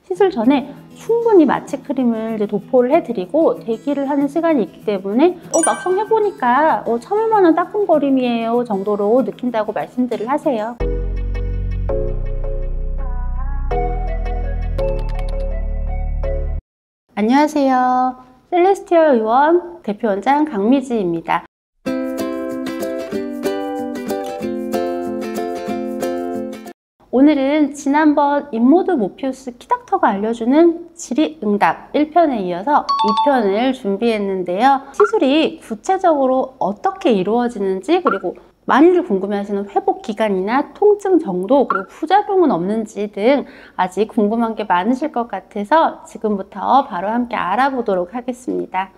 시술 전에 충분히 마취 크림을 이제 도포를 해드리고 대기를 하는 시간이 있기 때문에 막상 해보니까 참을만한 따끔거림이에요 정도로 느낀다고 말씀들을 하세요. 안녕하세요. 셀레스티얼 의원 대표원장 강미지입니다. 오늘은 지난번 인모드 모피우스 키닥터가 알려주는 질의응답 1편에 이어서 2편을 준비했는데요. 시술이 구체적으로 어떻게 이루어지는지, 그리고 많이들 궁금해하시는 회복 기간이나 통증 정도, 그리고 부작용은 없는지 등 아직 궁금한 게 많으실 것 같아서 지금부터 바로 함께 알아보도록 하겠습니다.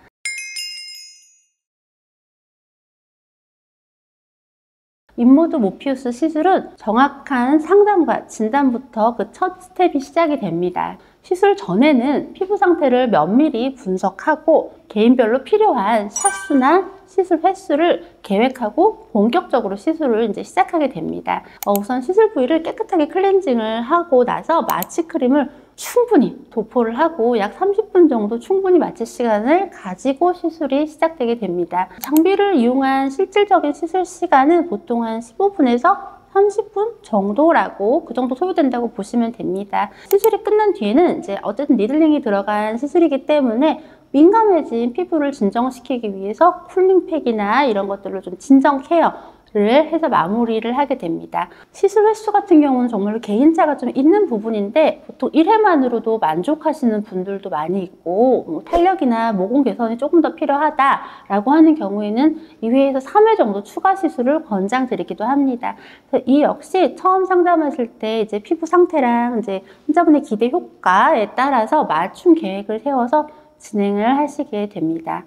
인모드 모피우스 시술은 정확한 상담과 진단부터 그 첫 스텝이 시작이 됩니다. 시술 전에는 피부 상태를 면밀히 분석하고 개인별로 필요한 샷수나 시술 횟수를 계획하고 본격적으로 시술을 이제 시작하게 됩니다. 우선 시술 부위를 깨끗하게 클렌징을 하고 나서 마취 크림을 충분히 도포를 하고 약 30분 정도 충분히 마취 시간을 가지고 시술이 시작되게 됩니다. 장비를 이용한 실질적인 시술 시간은 보통 한 15분에서 30분 정도라고, 그 정도 소요된다고 보시면 됩니다. 시술이 끝난 뒤에는 이제 어쨌든 니들링이 들어간 시술이기 때문에 민감해진 피부를 진정시키기 위해서 쿨링팩이나 이런 것들로 좀 진정 케어를 해서 마무리를 하게 됩니다. 시술 횟수 같은 경우는 정말로 개인차가 좀 있는 부분인데 보통 1회만으로도 만족하시는 분들도 많이 있고, 탄력이나 모공 개선이 조금 더 필요하다라고 하는 경우에는 2회에서 3회 정도 추가 시술을 권장드리기도 합니다. 그래서 이 역시 처음 상담하실 때 이제 피부 상태랑 이제 환자분의 기대 효과에 따라서 맞춤 계획을 세워서 진행을 하시게 됩니다.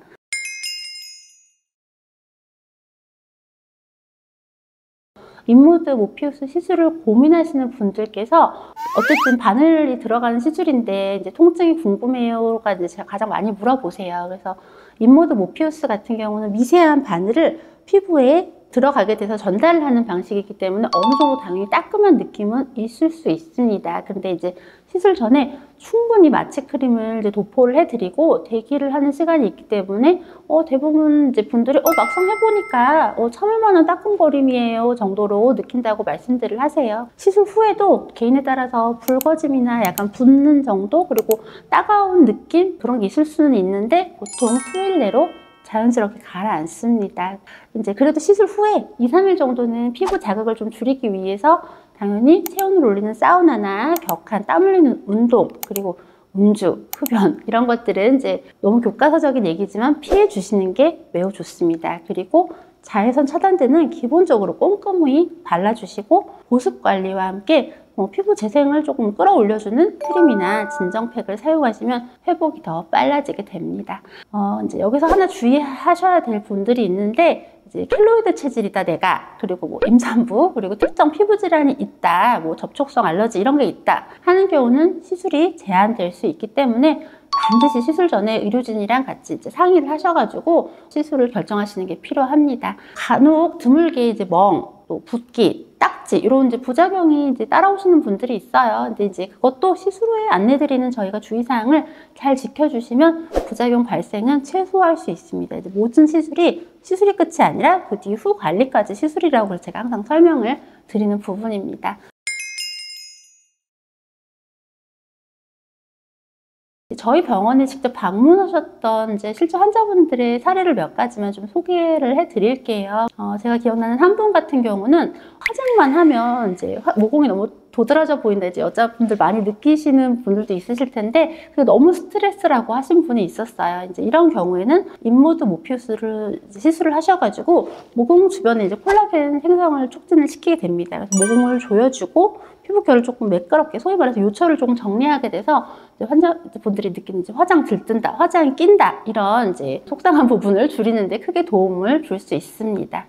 인모드 모피우스 시술을 고민하시는 분들께서 어쨌든 바늘이 들어가는 시술인데 이제 통증이 궁금해요가 이제 제가 가장 많이 물어보세요. 그래서 인모드 모피우스 같은 경우는 미세한 바늘을 피부에 들어가게 돼서 전달을 하는 방식이기 때문에 어느 정도 당연히 따끔한 느낌은 있을 수 있습니다. 근데 이제 시술 전에 충분히 마취 크림을 이제 도포를 해드리고 대기를 하는 시간이 있기 때문에 대부분 이제 분들이 막상 해보니까 참을만한 따끔거림이에요 정도로 느낀다고 말씀들을 하세요. 시술 후에도 개인에 따라서 붉어짐이나 약간 붓는 정도, 그리고 따가운 느낌, 그런 게 있을 수는 있는데 보통 수일 내로 자연스럽게 가라앉습니다. 이제 그래도 시술 후에 2, 3일 정도는 피부 자극을 좀 줄이기 위해서 당연히 체온을 올리는 사우나나 격한 땀 흘리는 운동, 그리고 음주, 흡연 이런 것들은 이제 너무 교과서적인 얘기지만 피해 주시는 게 매우 좋습니다. 그리고 자외선 차단제는 기본적으로 꼼꼼히 발라주시고 보습 관리와 함께 피부 재생을 조금 끌어올려주는 크림이나 진정팩을 사용하시면 회복이 더 빨라지게 됩니다. 이제 여기서 하나 주의하셔야 될 분들이 있는데, 이제 켈로이드 체질이다 내가, 그리고 임산부, 그리고 특정 피부 질환이 있다, 접촉성 알러지 이런 게 있다 하는 경우는 시술이 제한될 수 있기 때문에 반드시 시술 전에 의료진이랑 같이 이제 상의를 하셔가지고 시술을 결정하시는 게 필요합니다. 간혹 드물게 이제 또 붓기, 딱지 이런 이제 부작용이 이제 따라오시는 분들이 있어요. 근데 이제 그것도 시술 후에 안내드리는 저희가 주의사항을 잘 지켜주시면 부작용 발생은 최소화할 수 있습니다. 이제 모든 시술이 끝이 아니라 그 뒤후 관리까지 시술이라고 제가 항상 설명을 드리는 부분입니다. 저희 병원에 직접 방문하셨던 이제 실제 환자분들의 사례를 몇 가지만 좀 소개를 해드릴게요. 제가 기억나는 한 분 같은 경우는 화장만 하면 이제 모공이 너무 도드라져 보인다, 이제 여자분들 많이 느끼시는 분들도 있으실 텐데 그게 너무 스트레스라고 하신 분이 있었어요. 이제 이런 경우에는 인모드 모피우스를 시술을 하셔가지고 모공 주변에 이제 콜라겐 생성을 촉진을 시키게 됩니다. 그래서 모공을 조여주고 피부결을 조금 매끄럽게, 소위 말해서 요철을 조금 정리하게 돼서 이제 환자분들이 느끼는 이제 화장 들뜬다, 화장이 낀다 이런 이제 속상한 부분을 줄이는데 크게 도움을 줄 수 있습니다.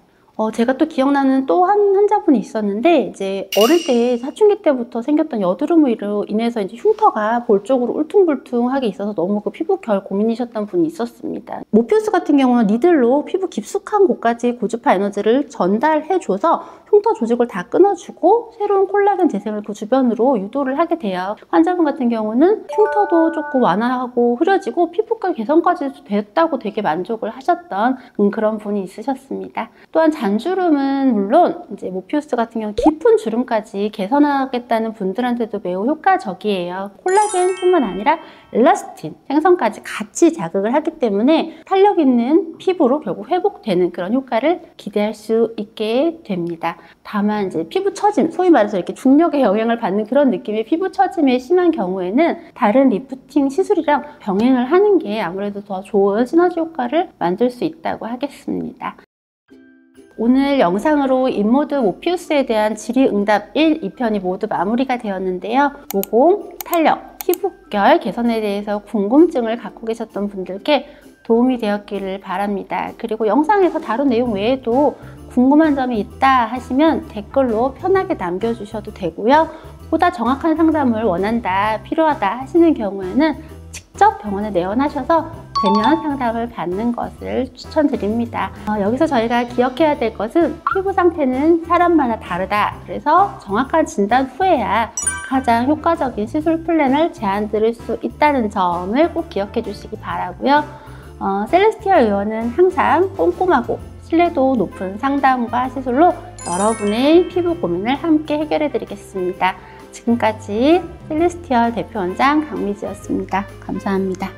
제가 또 기억나는 또 한 환자분이 있었는데, 이제 어릴 때 사춘기 때부터 생겼던 여드름으로 인해서 이제 흉터가 볼 쪽으로 울퉁불퉁하게 있어서 너무 그 피부결 고민이셨던 분이 있었습니다. 모피우스 같은 경우는 니들로 피부 깊숙한 곳까지 고주파 에너지를 전달해줘서 흉터 조직을 다 끊어주고 새로운 콜라겐 재생을 그 주변으로 유도를 하게 돼요. 환자분 같은 경우는 흉터도 조금 완화하고 흐려지고 피부과 개선까지 됐다고 되게 만족을 하셨던 그런 분이 있으셨습니다. 또한 잔주름은 물론 이제 모피우스 같은 경우 깊은 주름까지 개선하겠다는 분들한테도 매우 효과적이에요. 콜라겐뿐만 아니라 엘라스틴 생성까지 같이 자극을 하기 때문에 탄력 있는 피부로 결국 회복되는 그런 효과를 기대할 수 있게 됩니다. 다만 이제 피부 처짐, 소위 말해서 이렇게 중력의 영향을 받는 그런 느낌의 피부 처짐이 심한 경우에는 다른 리프팅 시술이랑 병행을 하는 게 아무래도 더 좋은 시너지 효과를 만들 수 있다고 하겠습니다. 오늘 영상으로 인모드 모피우스에 대한 질의응답 1, 2편이 모두 마무리가 되었는데요. 모공, 탄력, 피부결 개선에 대해서 궁금증을 갖고 계셨던 분들께 도움이 되었기를 바랍니다. 그리고 영상에서 다룬 내용 외에도 궁금한 점이 있다 하시면 댓글로 편하게 남겨주셔도 되고요. 보다 정확한 상담을 원한다, 필요하다 하시는 경우에는 직접 병원에 내원하셔서 대면 상담을 받는 것을 추천드립니다. 여기서 저희가 기억해야 될 것은 피부 상태는 사람마다 다르다. 그래서 정확한 진단 후에야 가장 효과적인 시술 플랜을 제안드릴 수 있다는 점을 꼭 기억해 주시기 바라고요. 셀레스티얼 의원은 항상 꼼꼼하고 신뢰도 높은 상담과 시술로 여러분의 피부 고민을 함께 해결해 드리겠습니다. 지금까지 셀레스티얼 대표원장 강미지였습니다. 감사합니다.